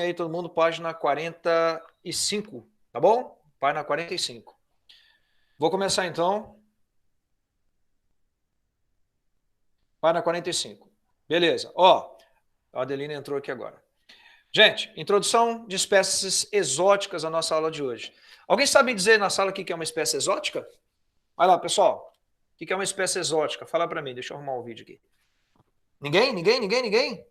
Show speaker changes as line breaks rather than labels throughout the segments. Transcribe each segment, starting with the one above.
aí todo mundo, página 45, tá bom? Página 45. Vou começar então. Página 45. Beleza. Ó, a Adelina entrou aqui agora. Gente, introdução de espécies exóticas à nossa aula de hoje. Alguém sabe dizer na sala o que é uma espécie exótica? Vai lá, pessoal. O que é uma espécie exótica? Fala para mim, deixa eu arrumar o vídeo aqui. Ninguém? Ninguém? Ninguém? Ninguém?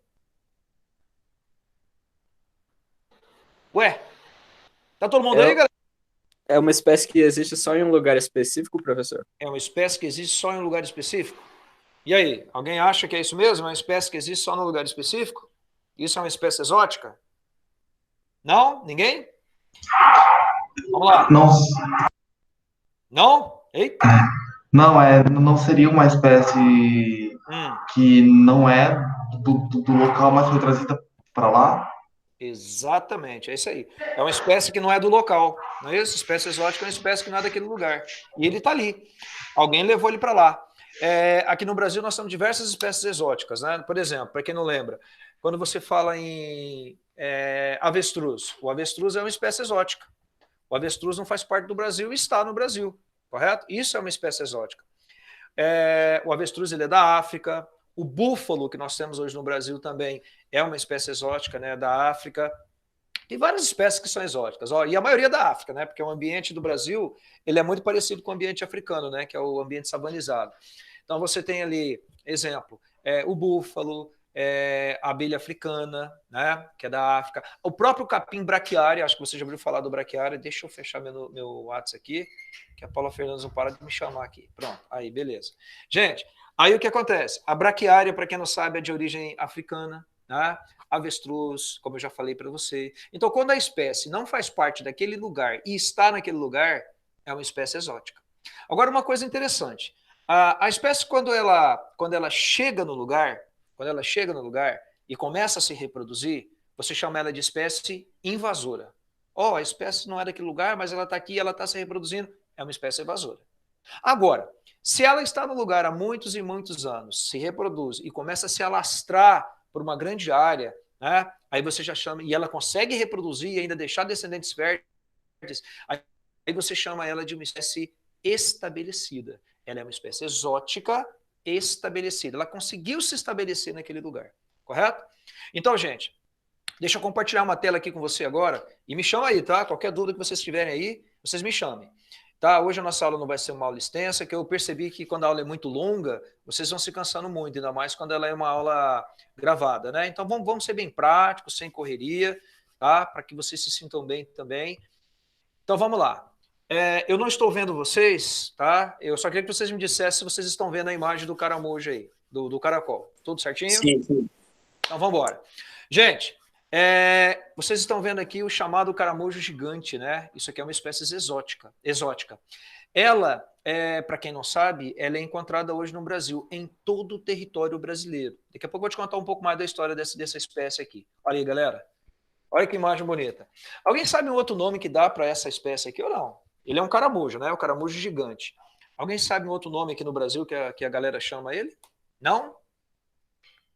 Ué, tá todo mundo aí,
É,
galera?
é uma espécie que existe só em um lugar específico, professor?
É uma espécie que existe só em um lugar específico? E aí, alguém acha que é isso mesmo? É uma espécie que existe só num lugar específico? Isso é uma espécie exótica? Não? Ninguém? Vamos lá.
Não,
Não? Eita.
não seria uma espécie
Hum,
que não é do local, mas foi trazida para lá?
exatamente, é isso aí. É uma espécie que não é do local, não é isso? Espécie exótica é uma espécie que não é daquele lugar. E ele está ali. Alguém levou ele para lá. Aqui no Brasil nós temos diversas espécies exóticas, né? Por exemplo, para quem não lembra, quando você fala em avestruz, o avestruz é uma espécie exótica. O avestruz não faz parte do Brasil e está no Brasil, correto? Isso é uma espécie exótica. O avestruz ele é da África. O búfalo que nós temos hoje no Brasil também é uma espécie exótica, né, da África. Tem várias espécies que são exóticas, ó, e a maioria da África, né, porque o ambiente do Brasil ele é muito parecido com o ambiente africano, né, que é o ambiente savanizado. Então você tem ali, exemplo, o búfalo, a abelha africana, né, que é da África, o próprio capim braquiária, acho que você já ouviu falar do braquiária. Deixa eu fechar meu WhatsApp aqui, que a Paula Fernandes não para de me chamar aqui. Pronto, aí, beleza. Gente, aí o que acontece? A braquiária, para quem não sabe, é de origem africana, né? Avestruz, como eu já falei para você. Então, quando a espécie não faz parte daquele lugar e está naquele lugar, é uma espécie exótica. Agora, uma coisa interessante. A espécie, quando ela chega no lugar, e começa a se reproduzir, você chama ela de espécie invasora. A espécie não é daquele lugar, mas ela está aqui, ela está se reproduzindo, é uma espécie invasora. Agora, se ela está no lugar há muitos e muitos anos, se reproduz e começa a se alastrar por uma grande área, né? Aí você já chama, e ela consegue reproduzir e ainda deixar descendentes férteis, aí você chama ela de uma espécie estabelecida. Ela é uma espécie exótica estabelecida. Ela conseguiu se estabelecer naquele lugar, correto? Então, gente, deixa eu compartilhar uma tela aqui com você agora e me chama aí, tá? Qualquer dúvida que vocês tiverem aí, vocês me chamem. Tá? Hoje a nossa aula não vai ser uma aula extensa, que eu percebi que quando a aula é muito longa, vocês vão se cansando muito, ainda mais quando ela é uma aula gravada, né? Então vamos ser bem práticos, sem correria, tá? Para que vocês se sintam bem também. Então vamos lá. Eu não estou vendo vocês, tá? Eu só queria que vocês me dissessem se vocês estão vendo a imagem do caramujo aí, do caracol. Tudo certinho?
Sim, sim.
Então vamos embora. Gente, vocês estão vendo aqui o chamado caramujo gigante, né? Isso aqui é uma espécie exótica. Ela, para quem não sabe, ela é encontrada hoje no Brasil, em todo o território brasileiro. Daqui a pouco eu vou te contar um pouco mais da história dessa espécie aqui. Olha aí, galera. Olha que imagem bonita. Alguém sabe um outro nome que dá para essa espécie aqui ou não? Ele é um caramujo, né? O caramujo gigante. Alguém sabe um outro nome aqui no Brasil que a galera chama ele? Não?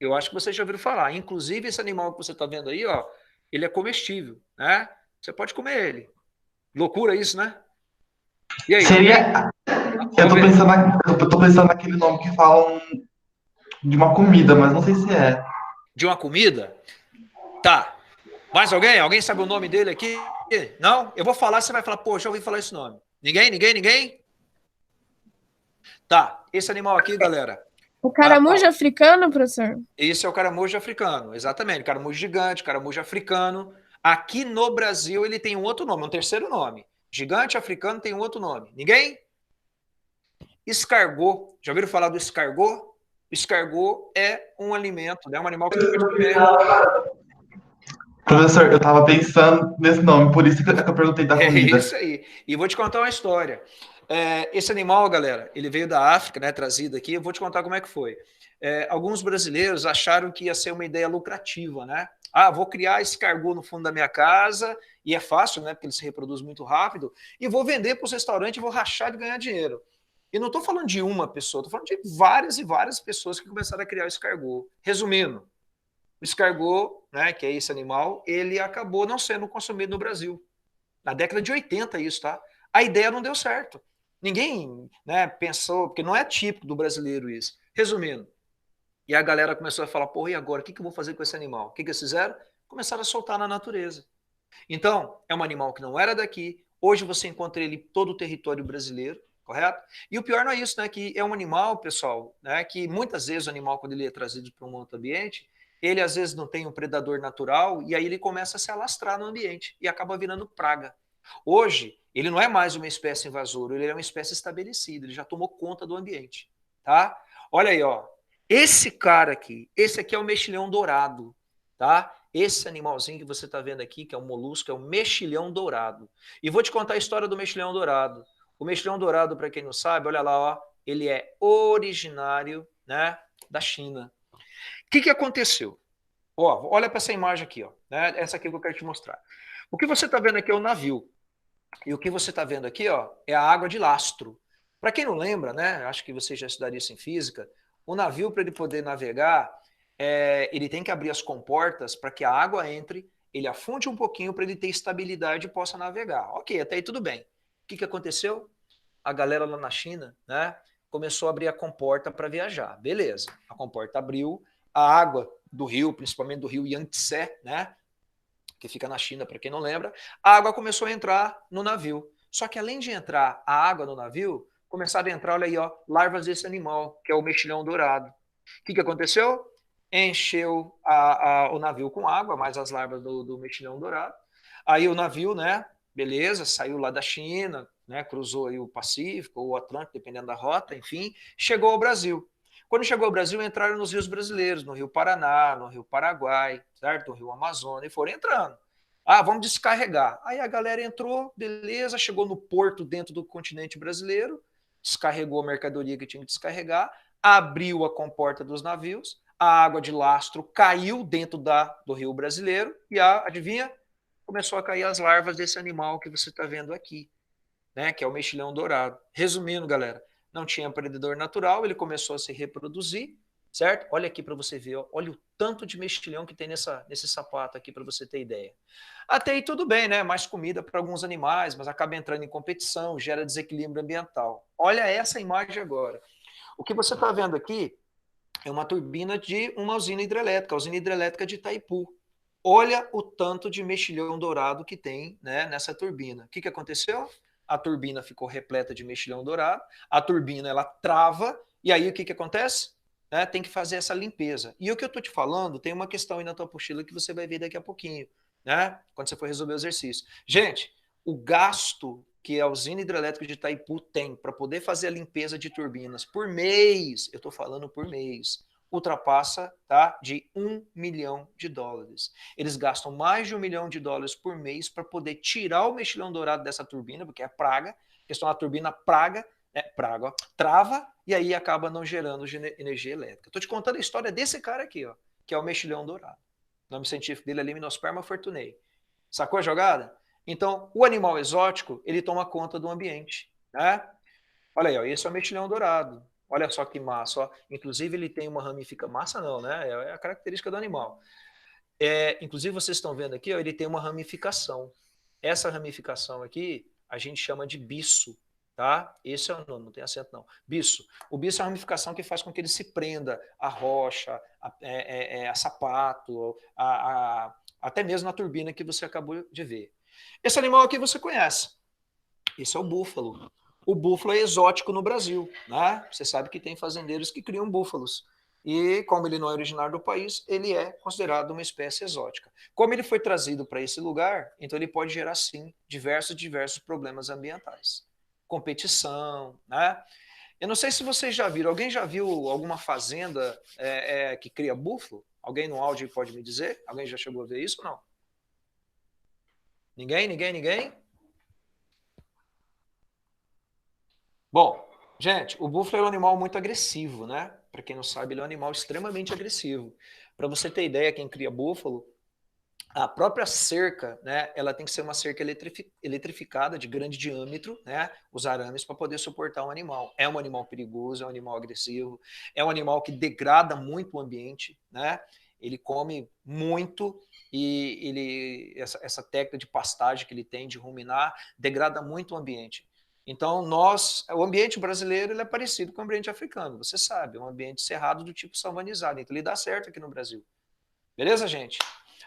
Eu acho que vocês já ouviram falar. Inclusive, esse animal que você está vendo aí, ó, ele é comestível, né? Você pode comer ele. Loucura isso, né? E aí, alguém?
Seria.
Vamos ver.
Eu tô pensando naquele nome que falam de uma comida, mas não sei se é.
De uma comida? Tá. Mais alguém? Alguém sabe o nome dele aqui? Não? Eu vou falar, você vai falar, pô, já ouvi falar esse nome. Ninguém? Ninguém? Ninguém? Tá. Esse animal aqui, galera.
O caramujo africano, professor?
Esse é o caramujo africano, exatamente. Caramujo gigante, caramujo africano. Aqui no Brasil ele tem um outro nome, um terceiro nome. Gigante africano tem um outro nome. Ninguém? Escargot. Já ouviram falar do escargot? Escargot é um alimento, né? Um animal que você pode comer.
Professor, eu tava pensando nesse nome, por isso que eu perguntei da
É
comida.
isso aí. E vou te contar uma história. Esse animal, galera, ele veio da África, né? Trazido aqui. Eu vou te contar como é que foi. Alguns brasileiros acharam que ia ser uma ideia lucrativa, né? Ah, vou criar escargot no fundo da minha casa, e é fácil, né? Porque ele se reproduz muito rápido, e vou vender para os restaurantes e vou rachar de ganhar dinheiro. E não estou falando de uma pessoa, estou falando de várias e várias pessoas que começaram a criar o escargot. Resumindo, O escargot, né, que é esse animal, ele acabou não sendo consumido no Brasil. Na década de 80 isso, tá? A ideia não deu certo. Ninguém, né, pensou, porque não é típico do brasileiro isso. Resumindo, e a galera começou a falar, porra, e agora? O que eu vou fazer com esse animal? O que eles fizeram? Começaram a soltar na natureza. Então, é um animal que não era daqui. Hoje você encontra ele em todo o território brasileiro, correto? E o pior não é isso, né? Que é um animal, pessoal, né? Que muitas vezes o animal, quando ele é trazido para um outro ambiente, ele às vezes não tem um predador natural e aí ele começa a se alastrar no ambiente e acaba virando praga. Hoje, ele não é mais uma espécie invasora, ele é uma espécie estabelecida, ele já tomou conta do ambiente, tá? Olha aí, ó. Esse cara aqui, esse aqui é o mexilhão dourado, tá? Esse animalzinho que você está vendo aqui, que é um molusco, é o mexilhão dourado. E vou te contar a história do mexilhão dourado. O mexilhão dourado, para quem não sabe, olha lá, ó, ele é originário, né, da China. O que aconteceu? Ó, olha para essa imagem aqui, ó, né, essa aqui que eu quero te mostrar. O que você está vendo aqui é o navio. E o que você está vendo aqui, ó, é a água de lastro. Para quem não lembra, né, acho que você já estudaria isso em física, o navio, para ele poder navegar, ele tem que abrir as comportas para que a água entre, ele afunde um pouquinho para ele ter estabilidade e possa navegar. Ok, até aí tudo bem. O que aconteceu? A galera lá na China, né, começou a abrir a comporta para viajar. Beleza, a comporta abriu, a água do rio, principalmente do rio Yangtze, né, que fica na China, para quem não lembra, a água começou a entrar no navio. Só que além de entrar a água no navio, começaram a entrar, olha aí, ó, larvas desse animal, que é o mexilhão dourado. O que aconteceu? Encheu o navio com água, mais as larvas do mexilhão dourado. Aí o navio, né, beleza, saiu lá da China, né, cruzou aí o Pacífico ou o Atlântico, dependendo da rota, enfim, chegou ao Brasil. Quando chegou ao Brasil, entraram nos rios brasileiros, no Rio Paraná, no Rio Paraguai, certo? No Rio Amazonas, e foram entrando. Ah, vamos descarregar. Aí a galera entrou, beleza, chegou no porto dentro do continente brasileiro, descarregou a mercadoria que tinha que descarregar, abriu a comporta dos navios, a água de lastro caiu dentro do rio brasileiro e, adivinha? Começou a cair as larvas desse animal que você está vendo aqui, né, que é o mexilhão dourado. Resumindo, galera, não tinha predador natural, ele começou a se reproduzir, certo? Olha aqui para você ver, ó, olha o tanto de mexilhão que tem nesse sapato aqui para você ter ideia. Até aí tudo bem, né? Mais comida para alguns animais, mas acaba entrando em competição, gera desequilíbrio ambiental. Olha essa imagem agora. O que você está vendo aqui é uma turbina de uma usina hidrelétrica, a usina hidrelétrica de Itaipu. Olha o tanto de mexilhão dourado que tem, né, nessa turbina. O que aconteceu? A turbina ficou repleta de mexilhão dourado, a turbina ela trava, e aí o que acontece? Tem que fazer essa limpeza. E o que eu estou te falando, tem uma questão aí na tua apostila que você vai ver daqui a pouquinho, né? Quando você for resolver o exercício. Gente, o gasto que a usina hidrelétrica de Itaipu tem para poder fazer a limpeza de turbinas por mês, eu estou falando por mês, ultrapassa, tá, de $1 milhão. Eles gastam mais de $1 milhão por mês para poder tirar o mexilhão dourado dessa turbina, porque é praga, a questão da turbina praga, ó, trava e aí acaba não gerando energia elétrica. Estou te contando a história desse cara aqui, ó, que é o mexilhão dourado. O nome científico dele é Limnosperma fortunei. Sacou a jogada? Então, o animal exótico, ele toma conta do ambiente, né? Olha aí, ó, esse é o mexilhão dourado. Olha só que massa, ó. Inclusive ele tem uma ramificação, massa não, né? É a característica do animal. Inclusive vocês estão vendo aqui, ó, ele tem uma ramificação. Essa ramificação aqui, a gente chama de biço, tá? Esse é o nome, não tem acento não. Biço. O biço é uma ramificação que faz com que ele se prenda à rocha, a sapato, até mesmo na turbina que você acabou de ver. Esse animal aqui você conhece. Esse é o búfalo. O búfalo é exótico no Brasil, né? Você sabe que tem fazendeiros que criam búfalos. E como ele não é originário do país, ele é considerado uma espécie exótica. Como ele foi trazido para esse lugar, então ele pode gerar, sim, diversos problemas ambientais. Competição, né? Eu não sei se vocês já viram. Alguém já viu alguma fazenda que cria búfalo? Alguém no áudio pode me dizer? Alguém já chegou a ver isso ou não? Ninguém? Bom, gente, o búfalo é um animal muito agressivo, né? Para quem não sabe, ele é um animal extremamente agressivo. Para você ter ideia, quem cria búfalo, a própria cerca, né? Ela tem que ser uma cerca eletrificada de grande diâmetro, né? Os arames para poder suportar um animal. É um animal perigoso, é um animal agressivo, é um animal que degrada muito o ambiente, né? Ele come muito e essa técnica de pastagem que ele tem de ruminar degrada muito o ambiente. Então, o ambiente brasileiro ele é parecido com o ambiente africano, você sabe, é um ambiente cerrado do tipo savanizado, então ele dá certo aqui no Brasil. Beleza, gente?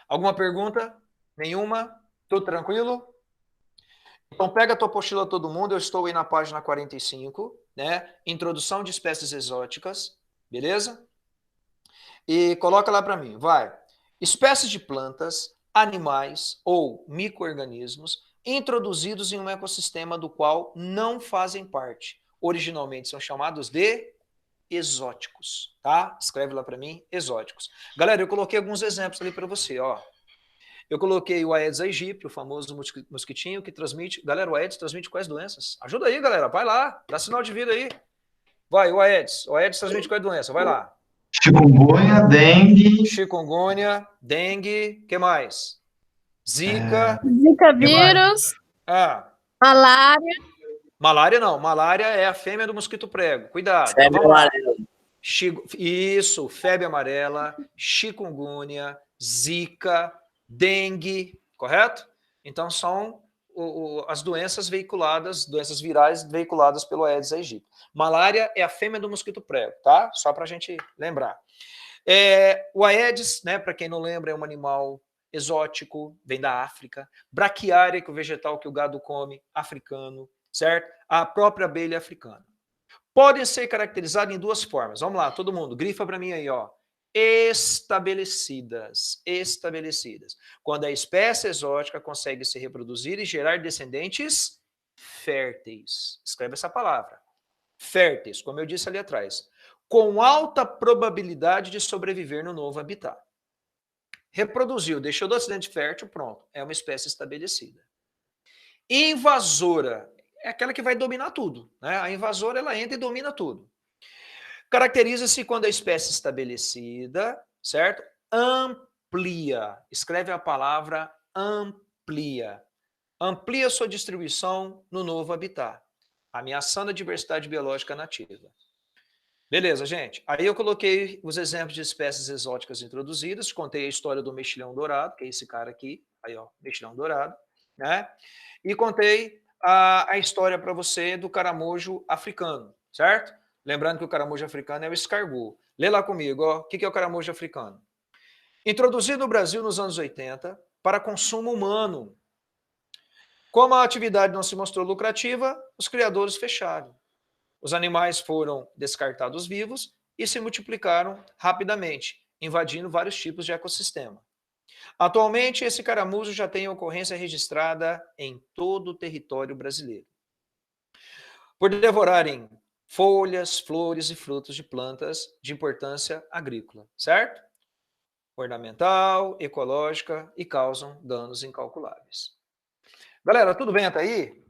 Alguma pergunta? Nenhuma? Tudo tranquilo? Então, pega a tua apostila todo mundo, eu estou aí na página 45, né? Introdução de espécies exóticas, beleza? E coloca lá para mim, vai. Espécies de plantas, animais ou micro-organismos introduzidos em um ecossistema do qual não fazem parte. Originalmente são chamados de exóticos, tá? Escreve lá para mim, exóticos. Galera, eu coloquei alguns exemplos ali para você, ó. Eu coloquei o Aedes aegypti, o famoso mosquitinho que transmite... Galera, o Aedes transmite quais doenças? Ajuda aí, galera, vai lá, dá sinal de vida aí. Vai, o Aedes transmite quais doenças? Vai lá.
Chikungunya, dengue,
Chikungunya, dengue, que mais? Zika,
Zika
que mais?
vírus,
Ah,
malária.
malária não, malária é a fêmea do mosquito prego, cuidado.
Febre
Vamos lá.
amarela.
Isso, febre amarela, chikungunya, zika, dengue, correto? Então são as doenças veiculadas, doenças virais veiculadas pelo Aedes aegypti. Malária é a fêmea do mosquito prego, tá? Só para a gente lembrar. O Aedes, né, para quem não lembra, é um animal exótico, vem da África. Braquiária, que é o vegetal que o gado come, africano, certo? A própria abelha africana. Podem ser caracterizadas em duas formas. Vamos lá, todo mundo, grifa para mim aí, ó. Estabelecidas. Quando a espécie exótica consegue se reproduzir e gerar descendentes férteis. Escreve essa palavra. Férteis, como eu disse ali atrás. Com alta probabilidade de sobreviver no novo habitat. Reproduziu, deixou do acidente fértil, pronto. É uma espécie estabelecida. Invasora é aquela que vai dominar tudo, né? A invasora, ela entra e domina tudo. Caracteriza-se quando a espécie estabelecida, certo? Amplia. Escreve a palavra amplia. Amplia sua distribuição no novo habitat, ameaçando a diversidade biológica nativa. Beleza, gente. Aí eu coloquei os exemplos de espécies exóticas introduzidas, contei a história do mexilhão dourado, que é esse cara aqui, aí ó, mexilhão dourado, né? E contei a história para você do caramujo africano, certo? Lembrando que o caramujo africano é o escargot. Lê lá comigo, ó. O que é o caramujo africano? Introduzido no Brasil nos anos 80 para consumo humano. Como a atividade não se mostrou lucrativa, os criadores fecharam. Os animais foram descartados vivos e se multiplicaram rapidamente, invadindo vários tipos de ecossistema. Atualmente, esse caramujo já tem ocorrência registrada em todo o território brasileiro. Por devorarem folhas, flores e frutos de plantas de importância agrícola, certo? Ornamental, ecológica e causam danos incalculáveis. Galera, tudo bem até aí?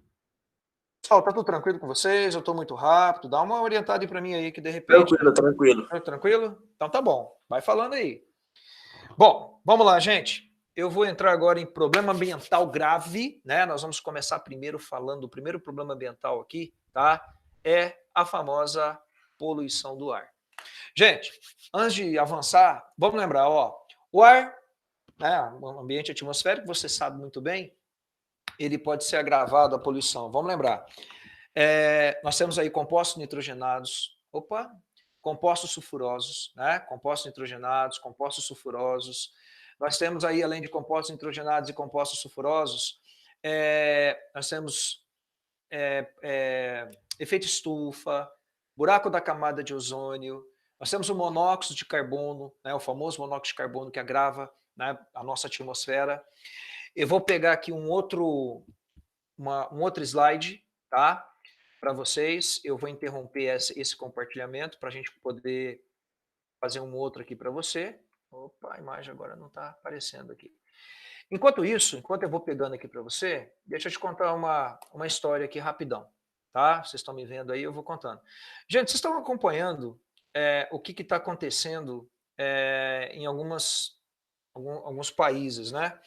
Pessoal, tá tudo tranquilo com vocês? Eu estou muito rápido? Dá uma orientada aí para mim aí, que de repente...
Tranquilo.
Tranquilo? Então tá bom, vai falando aí. Bom, vamos lá, gente. Eu vou entrar agora em problema ambiental grave, né? Nós vamos começar primeiro falando do primeiro problema ambiental aqui, tá? É a famosa poluição do ar. Gente, antes de avançar, vamos lembrar, ó, o ar, né, o ambiente atmosférico, você sabe muito bem, ele pode ser agravado a poluição. Vamos lembrar. Nós temos aí compostos nitrogenados, compostos sulfurosos, né? Compostos nitrogenados, compostos sulfurosos. Nós temos aí, além de compostos nitrogenados e compostos sulfurosos, nós temos efeito estufa, buraco da camada de ozônio, nós temos o monóxido de carbono, né? O famoso monóxido de carbono que agrava, né, a nossa atmosfera. Eu vou pegar aqui um outro slide, tá? Para vocês, eu vou interromper esse compartilhamento para a gente poder fazer um outro aqui para você. Opa, a imagem agora não está aparecendo aqui. Enquanto isso, enquanto eu vou pegando aqui para você, deixa eu te contar uma história aqui rapidão, tá? Vocês estão me vendo aí, eu vou contando. Gente, vocês estão acompanhando o que está acontecendo em alguns países, né?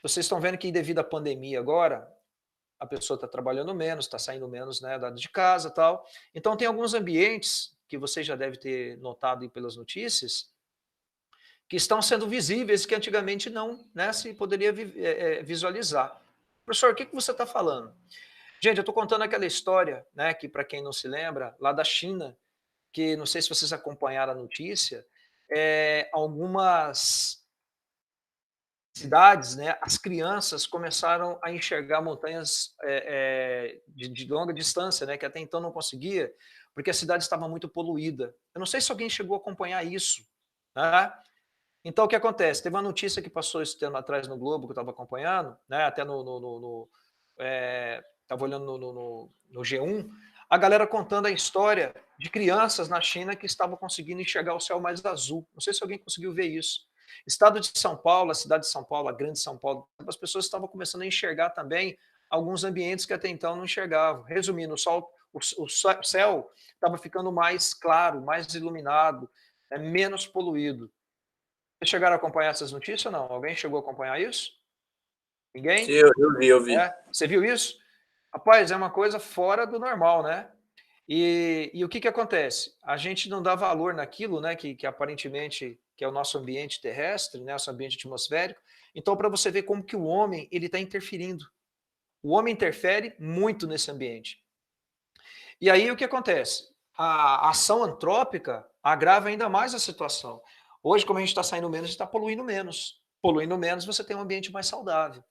Vocês estão vendo que devido à pandemia agora, a pessoa está trabalhando menos, está saindo menos, né, de casa e tal. Então, tem alguns ambientes que você já deve ter notado aí pelas notícias, que estão sendo visíveis, que antigamente não, né, se poderia visualizar. Professor, o que você está falando? Gente, eu estou contando aquela história, né, que para quem não se lembra, lá da China, que não sei se vocês acompanharam a notícia, algumas cidades, né, as crianças começaram a enxergar montanhas de longa distância, né, que até então não conseguia, porque a cidade estava muito poluída. Eu não sei se alguém chegou a acompanhar isso, né? Então, o que acontece? Teve uma notícia que passou esse tempo atrás no Globo, que eu estava acompanhando, né, até estava olhando no G1, a galera contando a história de crianças na China que estavam conseguindo enxergar o céu mais azul. Não sei se alguém conseguiu ver isso. Estado de São Paulo, a cidade de São Paulo, a grande São Paulo, as pessoas estavam começando a enxergar também alguns ambientes que até então não enxergavam. Resumindo, o céu estava ficando mais claro, mais iluminado, menos poluído. Vocês chegaram a acompanhar essas notícias ou não? Alguém chegou a acompanhar isso? Ninguém?
Sim, eu vi.
Você viu isso? Rapaz, é uma coisa fora do normal, né? E o que acontece? A gente não dá valor naquilo, né, que aparentemente que é o nosso ambiente terrestre, né, nosso ambiente atmosférico. Então, para você ver como que o homem ele está interferindo. O homem interfere muito nesse ambiente. E aí o que acontece? A ação antrópica agrava ainda mais a situação. Hoje, como a gente está saindo menos, a gente está poluindo menos. Poluindo menos, você tem um ambiente mais saudável.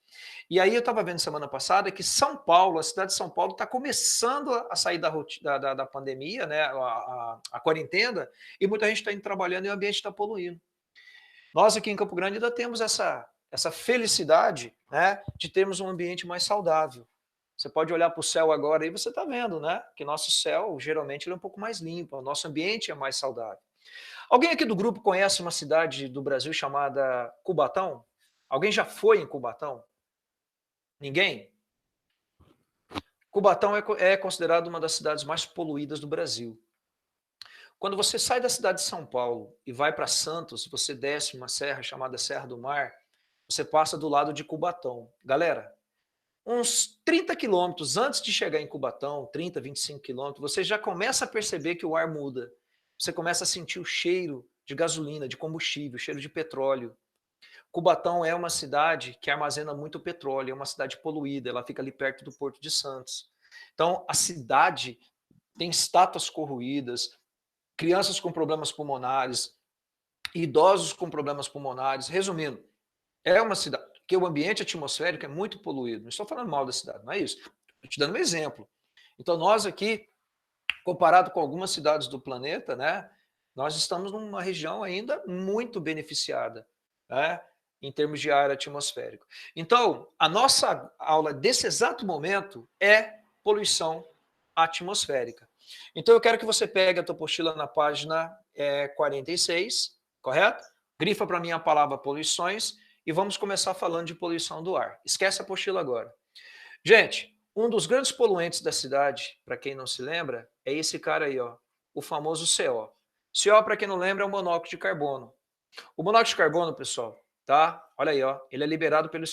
E aí eu estava vendo semana passada que São Paulo, a cidade de São Paulo, está começando a sair da pandemia, né, a quarentena, e muita gente está indo trabalhando e o ambiente está poluindo. Nós aqui em Campo Grande ainda temos essa felicidade, né, de termos um ambiente mais saudável. Você pode olhar para o céu agora e você está vendo, né, que nosso céu geralmente ele é um pouco mais limpo, o nosso ambiente é mais saudável. Alguém aqui do grupo conhece uma cidade do Brasil chamada Cubatão? Alguém já foi em Cubatão? Ninguém? Cubatão é considerado uma das cidades mais poluídas do Brasil. Quando você sai da cidade de São Paulo e vai para Santos, você desce uma serra chamada Serra do Mar, você passa do lado de Cubatão. Galera, uns 30 quilômetros antes de chegar em Cubatão, 30, 25 quilômetros, você já começa a perceber que o ar muda. Você começa a sentir o cheiro de gasolina, de combustível, cheiro de petróleo. Cubatão é uma cidade que armazena muito petróleo, é uma cidade poluída, ela fica ali perto do Porto de Santos. Então, a cidade tem estátuas corroídas, crianças com problemas pulmonares, idosos com problemas pulmonares. Resumindo, é uma cidade que o ambiente atmosférico é muito poluído. Não estou falando mal da cidade, não é isso. Estou te dando um exemplo. Então, nós aqui, comparado com algumas cidades do planeta, né, nós estamos numa região ainda muito beneficiada, né, em termos de ar atmosférico. Então, a nossa aula desse exato momento é poluição atmosférica. Então, eu quero que você pegue a tua apostila na página 46, correto? Grifa para mim a palavra poluições e vamos começar falando de poluição do ar. Esquece a apostila agora. Gente, um dos grandes poluentes da cidade, para quem não se lembra, é esse cara aí, ó, o famoso CO. CO, para quem não lembra, é o monóxido de carbono. O monóxido de carbono, pessoal, tá? Olha aí, ó, ele é liberado pelo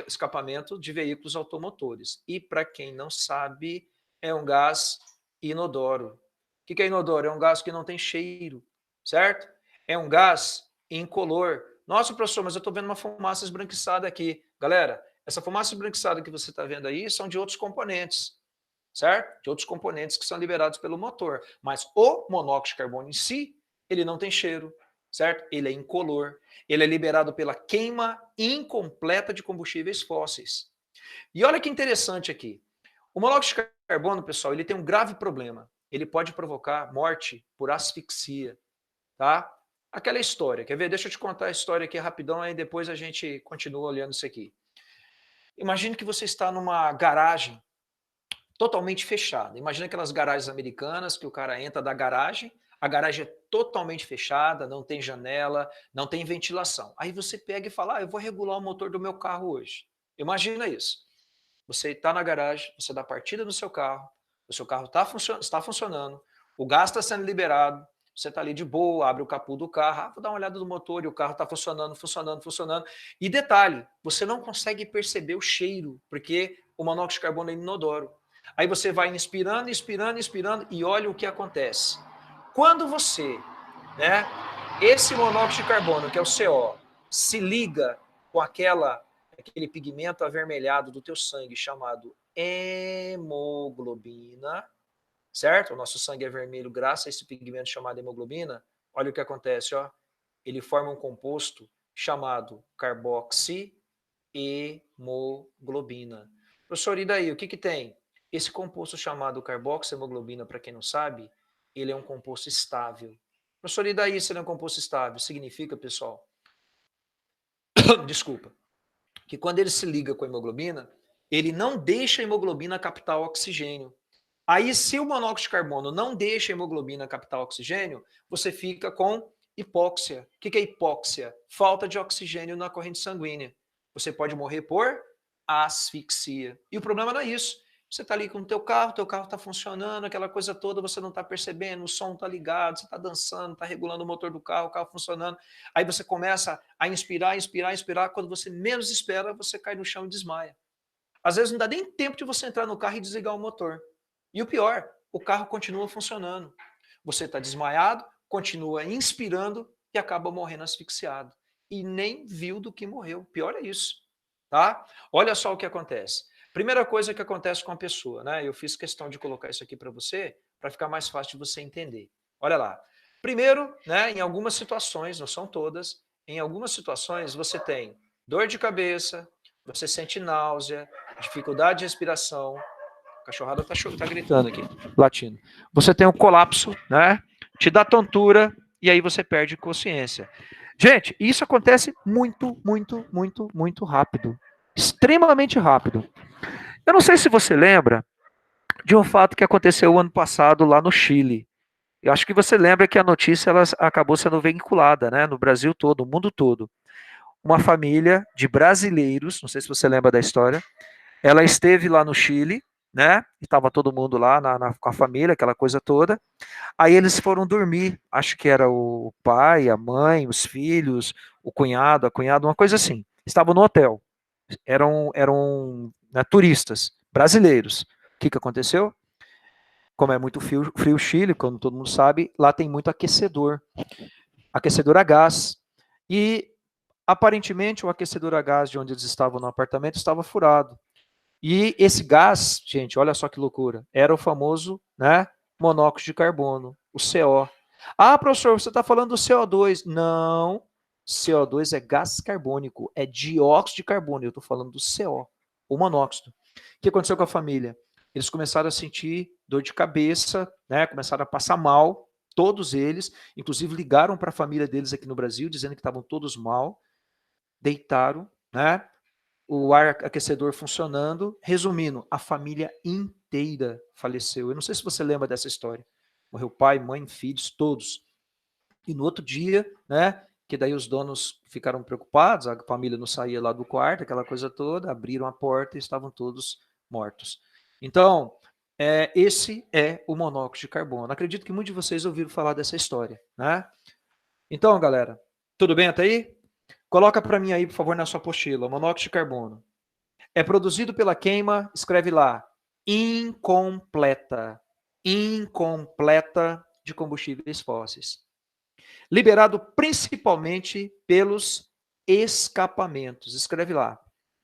escapamento de veículos automotores. E, para quem não sabe, é um gás inodoro. O que é inodoro? É um gás que não tem cheiro, certo? É um gás incolor. Nossa, professor, mas eu estou vendo uma fumaça esbranquiçada aqui. Galera, essa fumaça esbranquiçada que você está vendo aí são de outros componentes, certo? De outros componentes que são liberados pelo motor. Mas o monóxido de carbono em si, ele não tem cheiro, certo? Ele é incolor. Ele é liberado pela queima incompleta de combustíveis fósseis. E olha que interessante aqui. O monóxido de carbono, pessoal, ele tem um grave problema. Ele pode provocar morte por asfixia, tá? Aquela história, quer ver? Deixa eu te contar a história aqui rapidão, aí depois a gente continua olhando isso aqui. Imagine que você está numa garagem totalmente fechada. Imagina aquelas garagens americanas que o cara entra da garagem, a garagem é totalmente fechada, não tem janela, não tem ventilação. Aí você pega e fala, eu vou regular o motor do meu carro hoje. Imagina isso. Você está na garagem, você dá partida no seu carro, o seu carro está funcionando, o gás está sendo liberado, você está ali de boa, abre o capô do carro, vou dar uma olhada no motor e o carro está funcionando. E detalhe, você não consegue perceber o cheiro, porque o monóxido de carbono é inodoro. Aí você vai inspirando e olha o que acontece. Quando você, né, esse monóxido de carbono, que é o CO, se liga com aquele pigmento avermelhado do teu sangue chamado hemoglobina, certo? O nosso sangue é vermelho graças a esse pigmento chamado hemoglobina. Olha o que acontece, ó. Ele forma um composto chamado carboxihemoglobina. Professor, e daí? O que tem? Esse composto chamado carboxihemoglobina, para quem não sabe, ele é um composto estável. Professor, e daí se ele é um composto estável? Significa, pessoal, desculpa, que quando ele se liga com a hemoglobina, ele não deixa a hemoglobina captar o oxigênio. Aí, se o monóxido de carbono não deixa a hemoglobina captar oxigênio, você fica com hipóxia. O que é hipóxia? Falta de oxigênio na corrente sanguínea. Você pode morrer por asfixia. E o problema não é isso. Você está ali com o teu carro está funcionando, aquela coisa toda, você não está percebendo, o som está ligado, você está dançando, está regulando o motor do carro, o carro funcionando. Aí você começa a inspirar, quando você menos espera, você cai no chão e desmaia. Às vezes não dá nem tempo de você entrar no carro e desligar o motor. E o pior, o carro continua funcionando. Você está desmaiado, continua inspirando e acaba morrendo asfixiado. E nem viu do que morreu. Pior é isso. Tá? Olha só o que acontece. Primeira coisa que acontece com a pessoa, né? Eu fiz questão de colocar isso aqui para você, para ficar mais fácil de você entender. Olha lá. Primeiro, né, em algumas situações, não são todas, em algumas situações você tem dor de cabeça, você sente náusea, dificuldade de respiração, a cachorrada tá gritando aqui, latindo. Você tem um colapso, né? Te dá tontura e aí você perde consciência. Gente, isso acontece muito, muito, muito, muito rápido. Extremamente rápido. Eu não sei se você lembra de um fato que aconteceu ano passado lá no Chile. Eu acho que você lembra que a notícia ela acabou sendo vinculada, né, no Brasil todo, no mundo todo. Uma família de brasileiros, não sei se você lembra da história, ela esteve lá no Chile, né? Estava todo mundo lá com a família, aquela coisa toda. Aí eles foram dormir, acho que era o pai, a mãe, os filhos, o cunhado, a cunhada, uma coisa assim. Estavam no hotel. Eram né, turistas brasileiros. O que aconteceu? Como é muito frio o Chile, como todo mundo sabe, lá tem muito aquecedor a gás. E aparentemente o aquecedor a gás de onde eles estavam no apartamento estava furado. E esse gás, gente, olha só que loucura, era o famoso, né, monóxido de carbono, o CO. Ah, professor, você está falando do CO2. Não, CO2 é gás carbônico, é dióxido de carbono. Eu estou falando do CO, o monóxido. O que aconteceu com a família? Eles começaram a sentir dor de cabeça, né, começaram a passar mal, todos eles, inclusive ligaram para a família deles aqui no Brasil, dizendo que estavam todos mal, deitaram, né, o ar aquecedor funcionando. Resumindo, a família inteira faleceu. Eu não sei se você lembra dessa história. Morreu pai, mãe, filhos, todos. E no outro dia, né, que daí os donos ficaram preocupados, a família não saía lá do quarto, aquela coisa toda, abriram a porta e estavam todos mortos. Então, esse é o monóxido de carbono. Acredito que muitos de vocês ouviram falar dessa história, né? Então, galera, tudo bem até aí? Coloca para mim aí, por favor, na sua apostila, o monóxido de carbono. É produzido pela queima, escreve lá, incompleta de combustíveis fósseis. Liberado principalmente pelos escapamentos, escreve lá,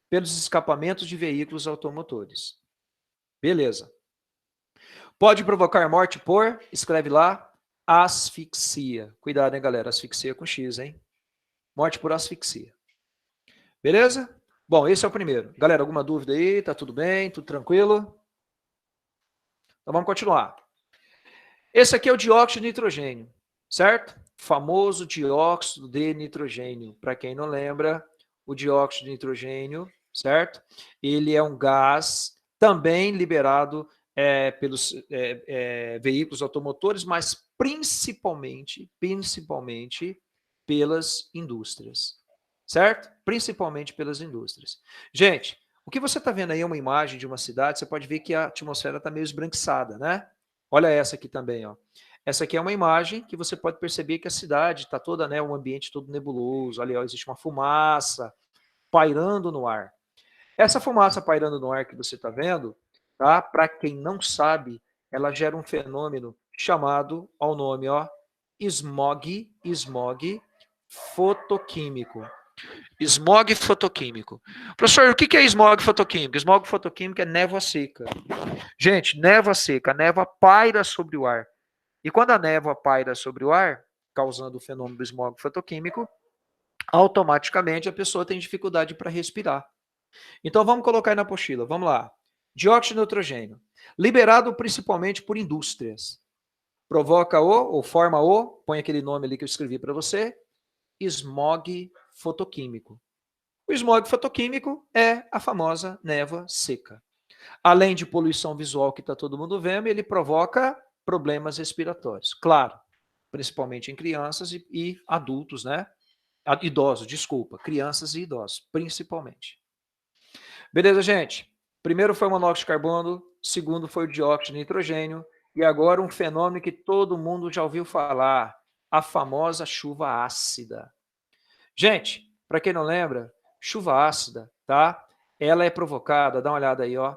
pelos escapamentos de veículos automotores. Beleza. Pode provocar morte por, escreve lá, asfixia. Cuidado, hein, galera, asfixia com X, hein? Morte por asfixia. Beleza? Bom, esse é o primeiro. Galera, alguma dúvida aí? Tá tudo bem? Tudo tranquilo? Então vamos continuar. Esse aqui é o dióxido de nitrogênio, certo? Famoso dióxido de nitrogênio. Para quem não lembra, o dióxido de nitrogênio, certo? Ele é um gás também liberado pelos veículos automotores, mas principalmente pelas indústrias. Certo? Principalmente pelas indústrias. Gente, o que você está vendo aí é uma imagem de uma cidade, você pode ver que a atmosfera está meio esbranquiçada, né? Olha essa aqui também, ó. Essa aqui é uma imagem que você pode perceber que a cidade está toda, né, um ambiente todo nebuloso, ali ó, existe uma fumaça pairando no ar. Essa fumaça pairando no ar que você está vendo, tá? Para quem não sabe, ela gera um fenômeno chamado, ao nome, ó, smog fotoquímico. Smog fotoquímico. Professor, o que é smog fotoquímico? Smog fotoquímico é névoa seca. Gente, névoa seca, a névoa paira sobre o ar. E quando a névoa paira sobre o ar, causando o fenômeno do smog fotoquímico, automaticamente a pessoa tem dificuldade para respirar. Então vamos colocar aí na apostila, vamos lá. Dióxido de nitrogênio, liberado principalmente por indústrias. Provoca ou forma põe aquele nome ali que eu escrevi para você, smog fotoquímico. O smog fotoquímico é a famosa névoa seca. Além de poluição visual que está todo mundo vendo, ele provoca problemas respiratórios. Claro, principalmente em crianças e adultos, né? Idosos, desculpa, crianças e idosos, principalmente. Beleza, gente? Primeiro foi o monóxido de carbono, segundo foi o dióxido de nitrogênio, e agora um fenômeno que todo mundo já ouviu falar, a famosa chuva ácida. Gente, para quem não lembra, chuva ácida, tá? Ela é provocada, dá uma olhada aí, ó,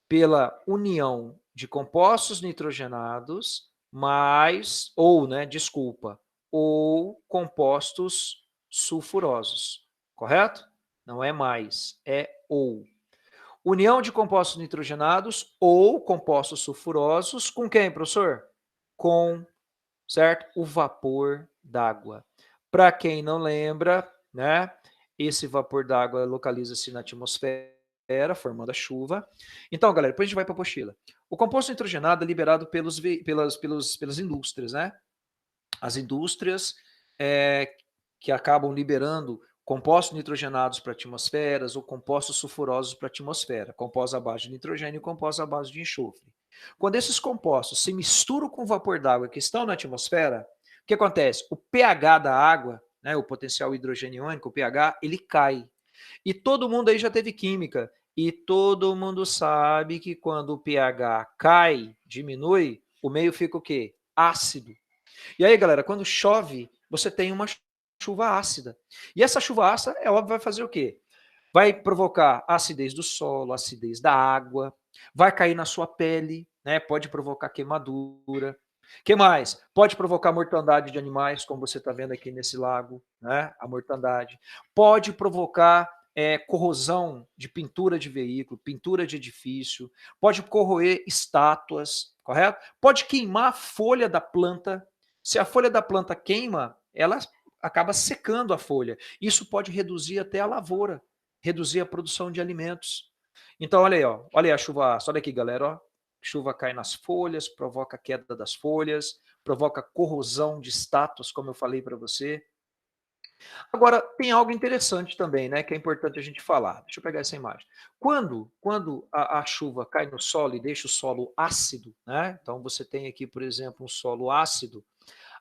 pela união de compostos nitrogenados ou compostos sulfurosos, correto? Não é mais, é ou. União de compostos nitrogenados ou compostos sulfurosos com quem, professor? Com, certo? O vapor d'água. Para quem não lembra, né? Esse vapor d'água localiza-se na atmosfera, formando a chuva. Então, galera, depois a gente vai para a apostila. O composto nitrogenado é liberado pelas indústrias, né? As indústrias que acabam liberando compostos nitrogenados para atmosferas ou compostos sulfurosos para a atmosfera, compostos à base de nitrogênio e compostos à base de enxofre. Quando esses compostos se misturam com o vapor d'água que estão na atmosfera, o que acontece? O pH da água, né, o potencial hidrogênio iônico, o pH, ele cai. E todo mundo aí já teve química. E todo mundo sabe que quando o pH cai, diminui, o meio fica o quê? Ácido. E aí, galera, quando chove, você tem uma chuva ácida. E essa chuva ácida, é óbvio, vai fazer o quê? Vai provocar acidez do solo, acidez da água, vai cair na sua pele, né? Pode provocar queimadura. Que mais? Pode provocar mortandade de animais, como você está vendo aqui nesse lago, né? A mortandade. Pode provocar corrosão de pintura de veículo, pintura de edifício. Pode corroer estátuas, correto? Pode queimar a folha da planta. Se a folha da planta queima, ela acaba secando a folha. Isso pode reduzir até a lavoura, reduzir a produção de alimentos. Então, olha aí, ó, olha aí a chuva ácida, olha aqui, galera, ó. Chuva cai nas folhas, provoca queda das folhas, provoca corrosão de estátuas, como eu falei para você. Agora, tem algo interessante também, né, que é importante a gente falar. Deixa eu pegar essa imagem. Quando a chuva cai no solo e deixa o solo ácido, né, então você tem aqui, por exemplo, um solo ácido,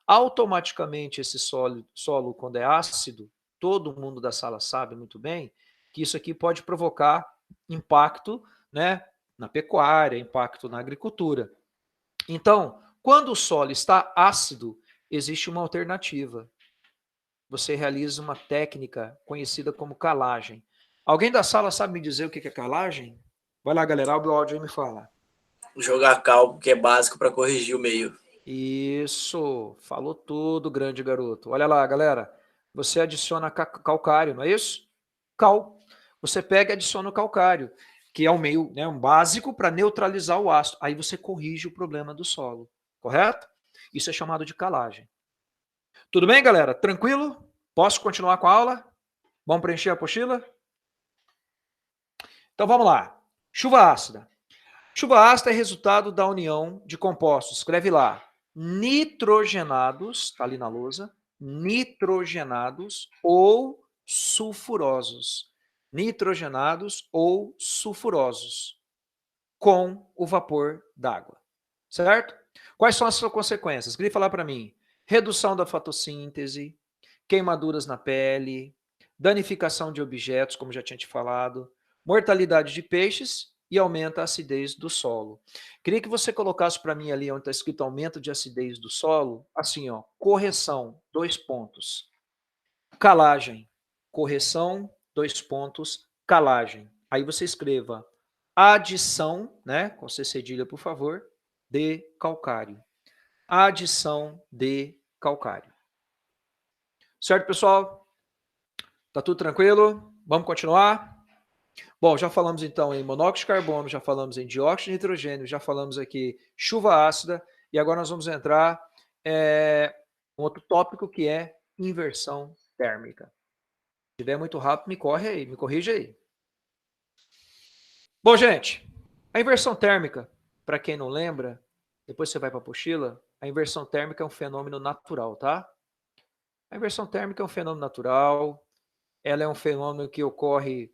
automaticamente esse solo, quando é ácido, todo mundo da sala sabe muito bem que isso aqui pode provocar impacto, né, na pecuária, impacto na agricultura. Então, quando o solo está ácido, existe uma alternativa. Você realiza uma técnica conhecida como calagem. Alguém da sala sabe me dizer o que é calagem? Vai lá, galera, abre o áudio e me fala.
Jogar cal, que é básico para corrigir o meio.
Isso, falou tudo, grande garoto. Olha lá, galera, você adiciona calcário, não é isso? Cal. Você pega e adiciona o calcário, que é um meio, né, um básico para neutralizar o ácido. Aí você corrige o problema do solo, correto? Isso é chamado de calagem. Tudo bem, galera? Tranquilo? Posso continuar com a aula? Vamos preencher a apostila? Então vamos lá. Chuva ácida. Chuva ácida é resultado da união de compostos. Escreve lá. Nitrogenados, está ali na lousa, nitrogenados ou sulfurosos. Nitrogenados ou sulfurosos com o vapor d'água. Certo? Quais são as suas consequências? Grifa lá para mim. Redução da fotossíntese, queimaduras na pele, danificação de objetos, como já tinha te falado, mortalidade de peixes e aumenta a acidez do solo. Queria que você colocasse para mim ali onde está escrito aumento de acidez do solo, assim, ó, correção, 2 pontos. Calagem, correção, 2 pontos, calagem. Aí você escreva adição, né, com C cedilha, por favor, de calcário. Adição de calcário. Certo, pessoal? Tá tudo tranquilo? Vamos continuar? Bom, já falamos então em monóxido de carbono, já falamos em dióxido de nitrogênio, já falamos aqui chuva ácida, e agora nós vamos entrar um outro tópico que é inversão térmica. Se estiver muito rápido, me corre aí, me corrige aí. Bom, gente, a inversão térmica, para quem não lembra, depois você vai para a apostila, a inversão térmica é um fenômeno natural, tá? A inversão térmica é um fenômeno natural, ela é um fenômeno que ocorre,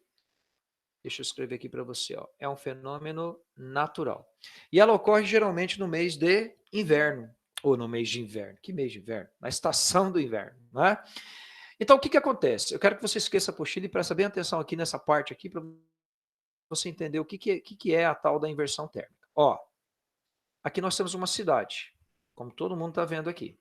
deixa eu escrever aqui para você, ó, é um fenômeno natural. E ela ocorre geralmente no mês de inverno, ou no mês de inverno. Que mês de inverno? Na estação do inverno, né? Então, o que acontece? Eu quero que você esqueça a apostila e preste bem atenção aqui nessa parte aqui para você entender o que é a tal da inversão térmica. Ó, aqui nós temos uma cidade, como todo mundo está vendo aqui.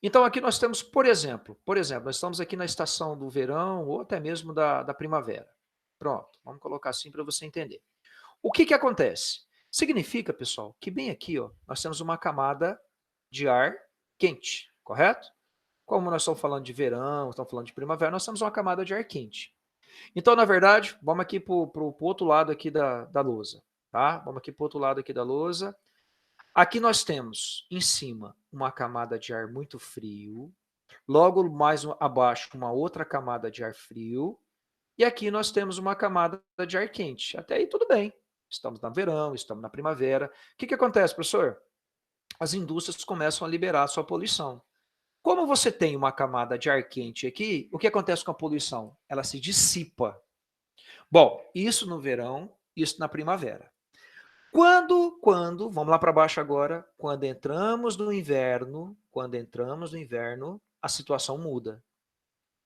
Então, aqui nós temos, por exemplo, nós estamos aqui na estação do verão ou até mesmo da primavera. Pronto, vamos colocar assim para você entender. O que acontece? Significa, pessoal, que bem aqui, ó, nós temos uma camada de ar quente, correto? Como nós estamos falando de verão, estamos falando de primavera, nós temos uma camada de ar quente. Então, na verdade, vamos aqui para o outro lado aqui da lousa, tá? Vamos aqui para o outro lado aqui da lousa. Aqui nós temos, em cima, uma camada de ar muito frio, logo mais abaixo, uma outra camada de ar frio, e aqui nós temos uma camada de ar quente. Até aí tudo bem. Estamos no verão, estamos na primavera. O que acontece, professor? As indústrias começam a liberar a sua poluição. Como você tem uma camada de ar quente aqui, o que acontece com a poluição? Ela se dissipa. Bom, isso no verão, isso na primavera. Vamos lá para baixo agora, quando entramos no inverno, a situação muda.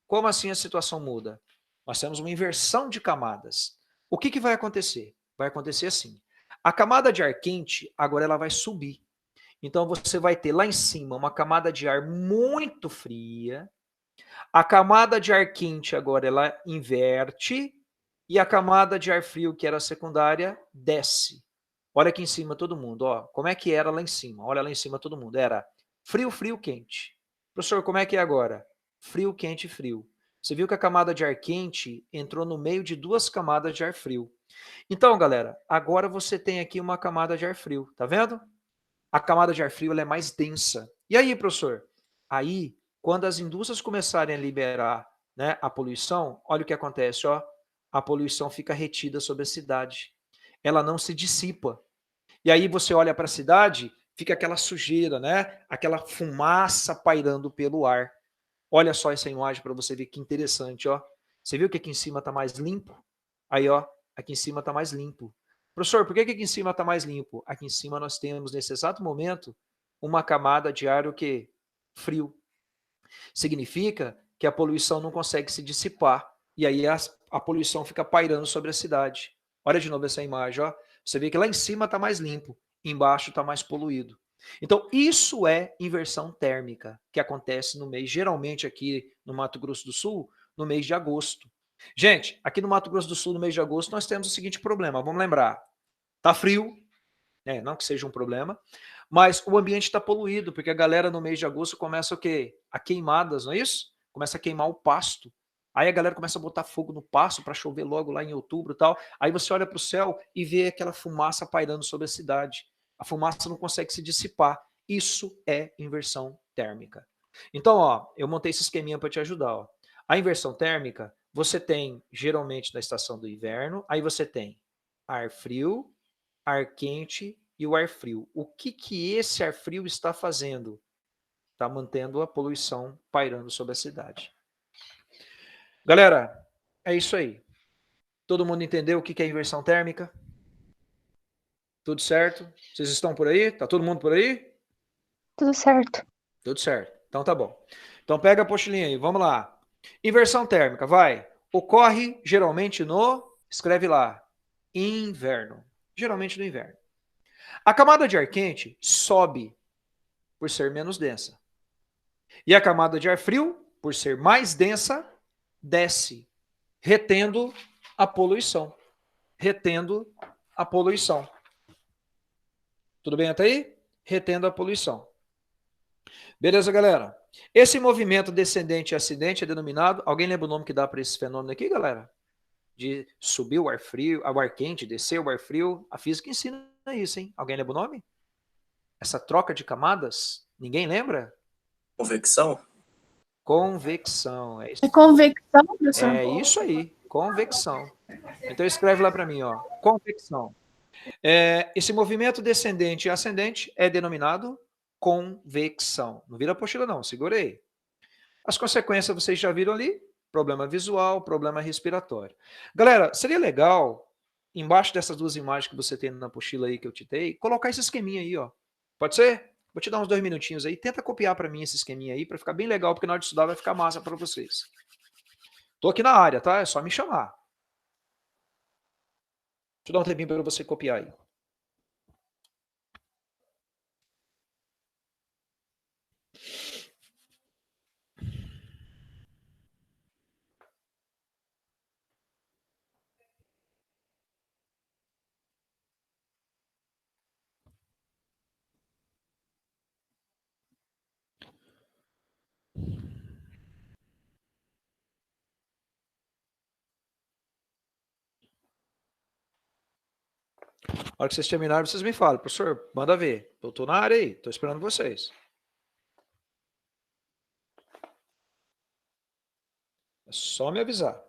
Como assim a situação muda? Nós temos uma inversão de camadas. O que vai acontecer? Vai acontecer assim. A camada de ar quente, agora ela vai subir. Então, você vai ter lá em cima uma camada de ar muito fria. A camada de ar quente agora ela inverte. E a camada de ar frio, que era a secundária, desce. Olha aqui em cima todo mundo. Ó, como é que era lá em cima? Olha lá em cima todo mundo. Era frio, frio, quente. Professor, como é que é agora? Frio, quente, frio. Você viu que a camada de ar quente entrou no meio de duas camadas de ar frio. Então, galera, agora você tem aqui uma camada de ar frio. Tá vendo? A camada de ar frio ela é mais densa. E aí, professor? Aí, quando as indústrias começarem a liberar, né, a poluição, olha o que acontece, ó. A poluição fica retida sobre a cidade. Ela não se dissipa. E aí você olha para a cidade, fica aquela sujeira, né? Aquela fumaça pairando pelo ar. Olha só essa imagem para você ver que interessante, ó. Você viu que aqui em cima está mais limpo? Aí, ó, aqui em cima está mais limpo. Professor, por que aqui em cima está mais limpo? Aqui em cima nós temos, nesse exato momento, uma camada de ar o quê? Frio. Significa que a poluição não consegue se dissipar. E aí a poluição fica pairando sobre a cidade. Olha de novo essa imagem, ó. Você vê que lá em cima está mais limpo, embaixo está mais poluído. Então, isso é inversão térmica, que acontece no mês, geralmente aqui no Mato Grosso do Sul, no mês de agosto. Gente, aqui no Mato Grosso do Sul, no mês de agosto, nós temos o seguinte problema, vamos lembrar. Tá frio, né? Não que seja um problema, mas o ambiente está poluído, porque a galera no mês de agosto começa o quê? A queimadas, não é isso? Começa a queimar o pasto. Aí a galera começa a botar fogo no pasto para chover logo lá em outubro e tal. Aí você olha para o céu e vê aquela fumaça pairando sobre a cidade. A fumaça não consegue se dissipar. Isso é inversão térmica. Então, ó, eu montei esse esqueminha para te ajudar. Ó. A inversão térmica, você tem geralmente na estação do inverno, aí você tem ar frio, ar quente e o ar frio. O que esse ar frio está fazendo? Está mantendo a poluição pairando sobre a cidade. Galera, é isso aí. Todo mundo entendeu o que é inversão térmica? Tudo certo? Vocês estão por aí? Tá todo mundo por aí?
Tudo certo.
Tudo certo. Então tá bom. Então pega a apostilinha aí, vamos lá. Inversão térmica, vai. Ocorre geralmente no, escreve lá, inverno. Geralmente no inverno. A camada de ar quente sobe por ser menos densa. E a camada de ar frio, por ser mais densa, desce, retendo a poluição. Retendo a poluição. Tudo bem até aí? Retendo a poluição. Beleza, galera? Esse movimento descendente e ascendente é denominado... Alguém lembra o nome que dá para esse fenômeno aqui, galera? De subir o ar frio, o ar quente, descer o ar frio. A física ensina isso, hein? Alguém lembra o nome? Essa troca de camadas? Ninguém lembra?
Convecção?
Convecção. É isso,
É convecção, professor?
é isso aí. Convecção. Então escreve lá para mim, ó. Convecção. Esse movimento descendente e ascendente é denominado convecção. Não vira apostila não, segurei. As consequências vocês já viram ali. Problema visual, problema respiratório. Galera, seria legal, embaixo dessas duas imagens que você tem na apostila aí que eu te dei, colocar esse esqueminha aí, ó. Pode ser? Vou te dar uns 2 minutinhos aí. Tenta copiar para mim esse esqueminha aí, para ficar bem legal, porque na hora de estudar vai ficar massa para vocês. Tô aqui na área, tá? É só me chamar. Deixa eu dar um tempinho para você copiar aí. Na hora que vocês terminarem, vocês me falam. Professor, manda ver. Eu tô na área aí, tô esperando vocês. É só me avisar.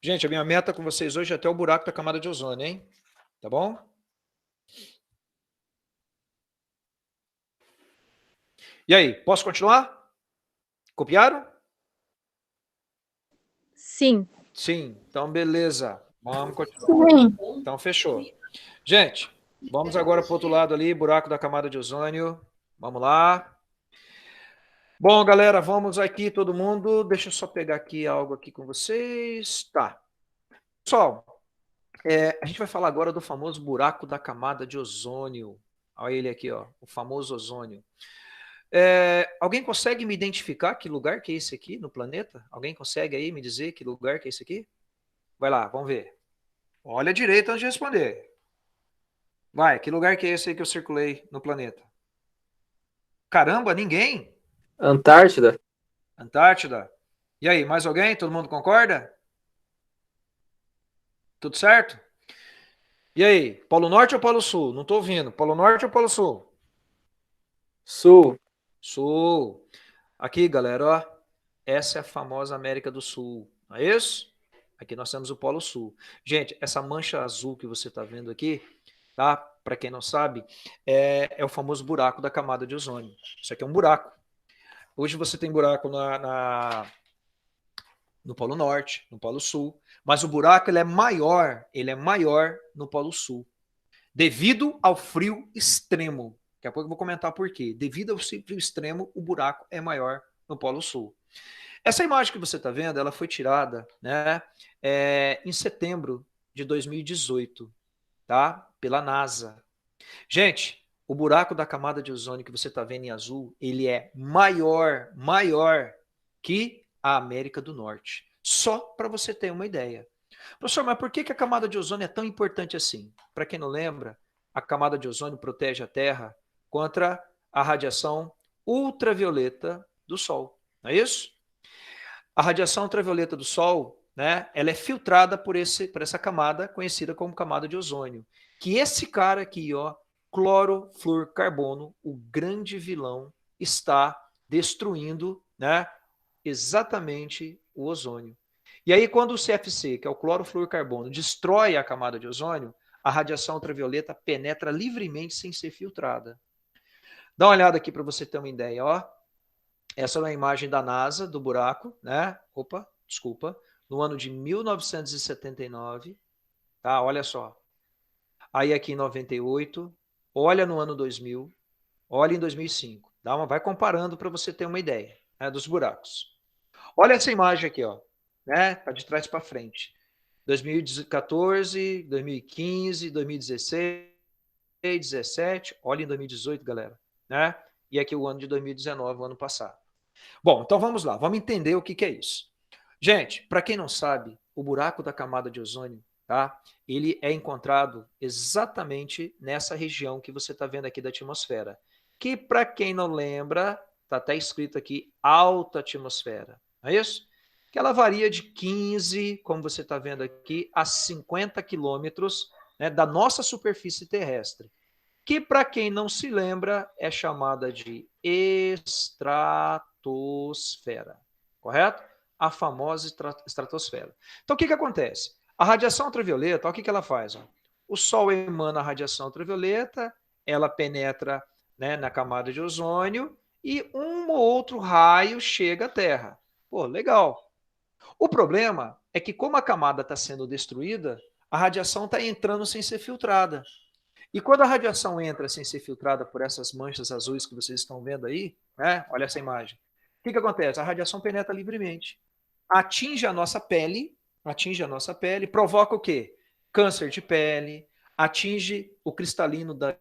Gente, a minha meta com vocês hoje é até o buraco da camada de ozônio, hein? Tá bom? E aí, posso continuar? Copiaram?
Sim.
Sim, então beleza. Vamos continuar.
Sim.
Então fechou. Gente, vamos agora para o outro lado ali, buraco da camada de ozônio. Vamos lá. Bom, galera, vamos aqui todo mundo. Deixa eu só pegar aqui algo aqui com vocês. Tá. Pessoal, a gente vai falar agora do famoso buraco da camada de ozônio. Olha ele aqui, ó, o famoso ozônio. Alguém consegue me identificar que lugar que é esse aqui no planeta? Alguém consegue aí me dizer que lugar que é esse aqui? Vai lá, vamos ver. Olha direito antes de responder. Vai, que lugar que é esse aí que eu circulei no planeta? Caramba, ninguém?
Antártida?
Antártida. E aí, mais alguém? Todo mundo concorda? Tudo certo? E aí, Polo Norte ou Polo Sul? Não estou ouvindo. Polo Norte ou Polo Sul?
Sul?
Sul. Aqui, galera, ó. Essa é a famosa América do Sul. Não é isso? Aqui nós temos o Polo Sul. Gente, essa mancha azul que você está vendo aqui, tá? Para quem não sabe, é o famoso buraco da camada de ozônio. Isso aqui é um buraco. Hoje você tem buraco no Polo Norte, no Polo Sul, mas o buraco ele é maior no Polo Sul, devido ao frio extremo. Daqui a pouco eu vou comentar por quê. Devido ao frio extremo, o buraco é maior no Polo Sul. Essa imagem que você está vendo, ela foi tirada, né, em setembro de 2018, tá? Pela NASA. Gente, o buraco da camada de ozônio que você está vendo em azul, ele é maior que a América do Norte. Só para você ter uma ideia. Professor, mas por que a camada de ozônio é tão importante assim? Para quem não lembra, a camada de ozônio protege a Terra contra a radiação ultravioleta do Sol. Não é isso? A radiação ultravioleta do Sol, né, ela é filtrada por essa camada conhecida como camada de ozônio. Que esse cara aqui, ó, clorofluorcarbono, o grande vilão, está destruindo, né, exatamente o ozônio. E aí, quando o CFC, que é o clorofluorcarbono, destrói a camada de ozônio, a radiação ultravioleta penetra livremente sem ser filtrada. Dá uma olhada aqui para você ter uma ideia, ó. Essa é uma imagem da NASA, do buraco, né? Opa, desculpa. No ano de 1979, tá? Olha só. Aí aqui em 98, olha no ano 2000, olha em 2005. Vai comparando para você ter uma ideia, né, dos buracos. Olha essa imagem aqui, ó, né? Tá de trás para frente. 2014, 2015, 2016, 2017, olha em 2018, galera, né? E aqui o ano de 2019, o ano passado. Bom, então vamos lá, vamos entender o que é isso. Gente, para quem não sabe, o buraco da camada de ozônio, tá? Ele é encontrado exatamente nessa região que você está vendo aqui da atmosfera. que, para quem não lembra, está até escrito aqui, alta atmosfera, não é isso? Que ela varia de 15, como você está vendo aqui, a 50 quilômetros, né, da nossa superfície terrestre, que, para quem não se lembra, é chamada de estratosfera, correto? A famosa estratosfera. Então, o que acontece? A radiação ultravioleta, olha o que ela faz. Ó. O Sol emana a radiação ultravioleta, ela penetra, né, na camada de ozônio e um ou outro raio chega à Terra. Pô, legal. O problema é que, como a camada está sendo destruída, a radiação está entrando sem ser filtrada. E quando a radiação entra sem ser filtrada por essas manchas azuis que vocês estão vendo aí, né? Olha essa imagem. O que acontece? A radiação penetra livremente. Atinge a nossa pele, provoca o quê? Câncer de pele, atinge o cristalino da